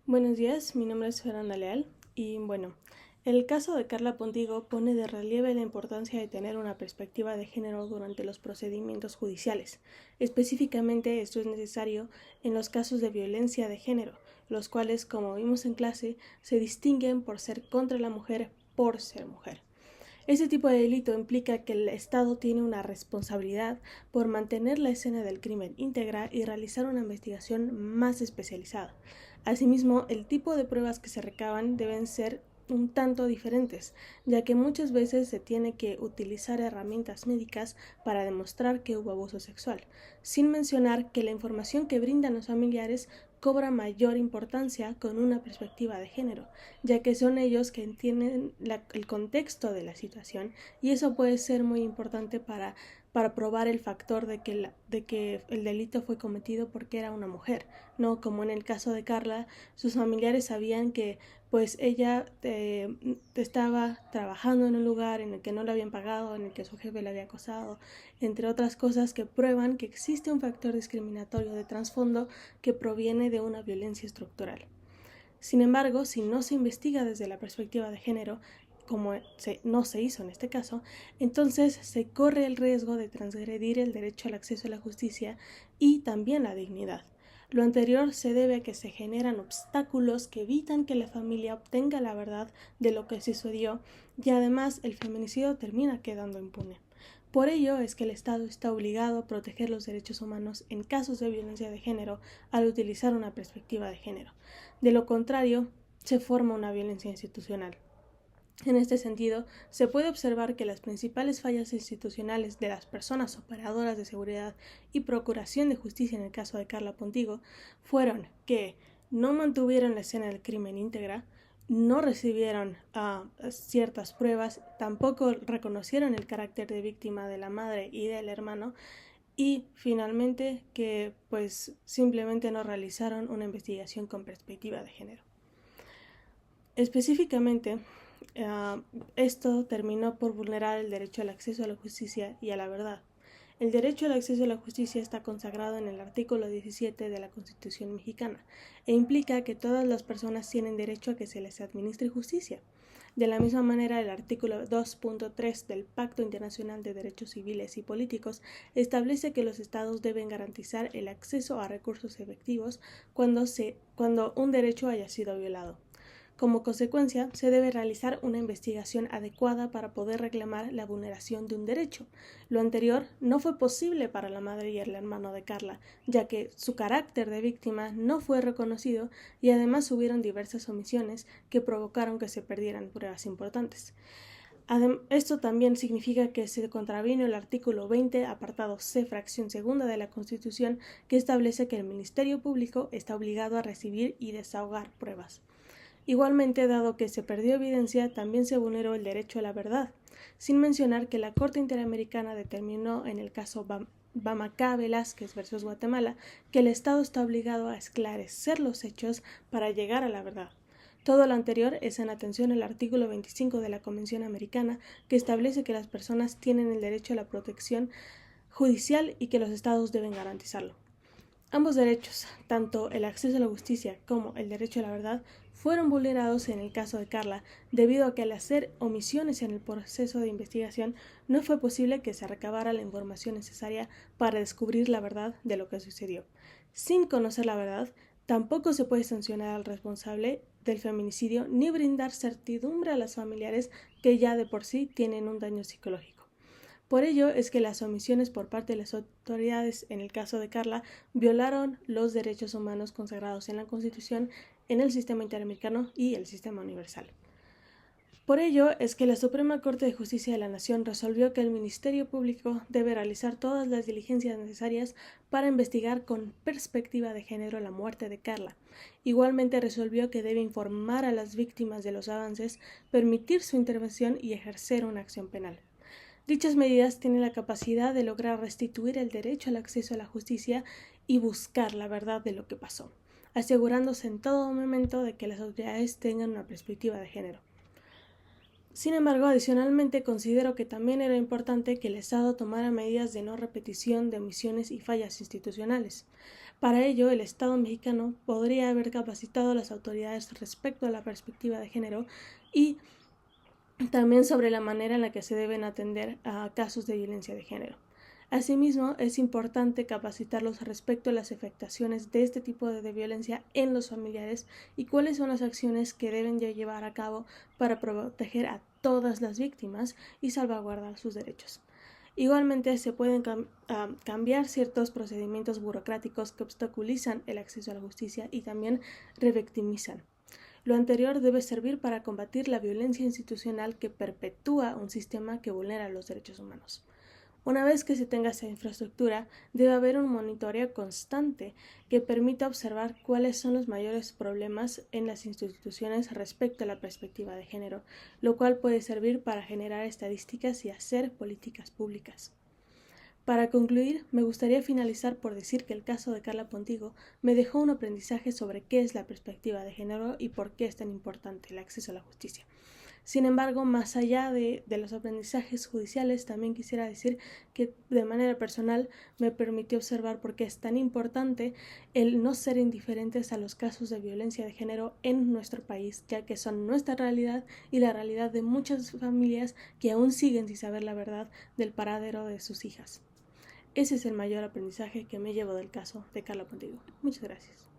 Buenos días, mi nombre es Fernanda Leal y el caso de Carla Pontigo pone de relieve la importancia de tener una perspectiva de género durante los procedimientos judiciales. Específicamente esto es necesario en los casos de violencia de género, los cuales, como vimos en clase, se distinguen por ser contra la mujer por ser mujer. Este tipo de delito implica que el Estado tiene una responsabilidad por mantener la escena del crimen íntegra y realizar una investigación más especializada. Asimismo, el tipo de pruebas que se recaban deben ser un tanto diferentes, ya que muchas veces se tiene que utilizar herramientas médicas para demostrar que hubo abuso sexual, sin mencionar que la información que brindan los familiares cobra mayor importancia con una perspectiva de género, ya que son ellos que entienden el contexto de la situación y eso puede ser muy importante para probar el factor de que el delito fue cometido porque era una mujer, no como en el caso de Carla. Sus familiares sabían que pues ella estaba trabajando en un lugar en el que no le habían pagado, en el que su jefe la había acosado, entre otras cosas que prueban que existe un factor discriminatorio de trasfondo que proviene de una violencia estructural. Sin embargo, si no se investiga desde la perspectiva de género, como no se hizo en este caso, entonces se corre el riesgo de transgredir el derecho al acceso a la justicia y también la dignidad. Lo anterior se debe a que se generan obstáculos que evitan que la familia obtenga la verdad de lo que sucedió y además el feminicidio termina quedando impune. Por ello es que el Estado está obligado a proteger los derechos humanos en casos de violencia de género al utilizar una perspectiva de género. De lo contrario, se forma una violencia institucional. En este sentido, se puede observar que las principales fallas institucionales de las personas operadoras de seguridad y procuración de justicia en el caso de Carla Pontigo fueron que no mantuvieron la escena del crimen íntegra, no recibieron ciertas pruebas, tampoco reconocieron el carácter de víctima de la madre y del hermano y finalmente que pues simplemente no realizaron una investigación con perspectiva de género. Específicamente, esto terminó por vulnerar el derecho al acceso a la justicia y a la verdad. El derecho al acceso a la justicia está consagrado en el artículo 17 de la Constitución mexicana e implica que todas las personas tienen derecho a que se les administre justicia. De la misma manera, el artículo 2.3 del Pacto Internacional de Derechos Civiles y Políticos establece que los estados deben garantizar el acceso a recursos efectivos cuando un derecho haya sido violado. Como consecuencia, se debe realizar una investigación adecuada para poder reclamar la vulneración de un derecho. Lo anterior no fue posible para la madre y el hermano de Carla, ya que su carácter de víctima no fue reconocido y además hubieron diversas omisiones que provocaron que se perdieran pruebas importantes. Esto también significa que se contravino el artículo 20, apartado C, fracción segunda de la Constitución, que establece que el Ministerio Público está obligado a recibir y desahogar pruebas. Igualmente, dado que se perdió evidencia, también se vulneró el derecho a la verdad, sin mencionar que la Corte Interamericana determinó en el caso Bamacá Velázquez versus Guatemala que el Estado está obligado a esclarecer los hechos para llegar a la verdad. Todo lo anterior es en atención al artículo 25 de la Convención Americana, que establece que las personas tienen el derecho a la protección judicial y que los estados deben garantizarlo. Ambos derechos, tanto el acceso a la justicia como el derecho a la verdad, fueron vulnerados en el caso de Carla, debido a que al hacer omisiones en el proceso de investigación no fue posible que se recabara la información necesaria para descubrir la verdad de lo que sucedió. Sin conocer la verdad, tampoco se puede sancionar al responsable del feminicidio ni brindar certidumbre a los familiares que ya de por sí tienen un daño psicológico. Por ello es que las omisiones por parte de las autoridades en el caso de Carla violaron los derechos humanos consagrados en la Constitución, en el sistema interamericano y el sistema universal. Por ello es que la Suprema Corte de Justicia de la Nación resolvió que el Ministerio Público debe realizar todas las diligencias necesarias para investigar con perspectiva de género la muerte de Carla. Igualmente resolvió que debe informar a las víctimas de los avances, permitir su intervención y ejercer una acción penal. Dichas medidas tienen la capacidad de lograr restituir el derecho al acceso a la justicia y buscar la verdad de lo que pasó, asegurándose en todo momento de que las autoridades tengan una perspectiva de género. Sin embargo, adicionalmente considero que también era importante que el Estado tomara medidas de no repetición de omisiones y fallas institucionales. Para ello, el Estado mexicano podría haber capacitado a las autoridades respecto a la perspectiva de género y también sobre la manera en la que se deben atender a casos de violencia de género. Asimismo, es importante capacitarlos respecto a las afectaciones de este tipo de violencia en los familiares y cuáles son las acciones que deben llevar a cabo para proteger a todas las víctimas y salvaguardar sus derechos. Igualmente, se pueden cambiar ciertos procedimientos burocráticos que obstaculizan el acceso a la justicia y también revictimizan. Lo anterior debe servir para combatir la violencia institucional que perpetúa un sistema que vulnera los derechos humanos. Una vez que se tenga esa infraestructura, debe haber un monitoreo constante que permita observar cuáles son los mayores problemas en las instituciones respecto a la perspectiva de género, lo cual puede servir para generar estadísticas y hacer políticas públicas. Para concluir, me gustaría finalizar por decir que el caso de Carla Pontigo me dejó un aprendizaje sobre qué es la perspectiva de género y por qué es tan importante el acceso a la justicia. Sin embargo, más allá de los aprendizajes judiciales, también quisiera decir que de manera personal me permitió observar por qué es tan importante el no ser indiferentes a los casos de violencia de género en nuestro país, ya que son nuestra realidad y la realidad de muchas familias que aún siguen sin saber la verdad del paradero de sus hijas. Ese es el mayor aprendizaje que me llevo del caso de Carla Pontigo. Muchas gracias.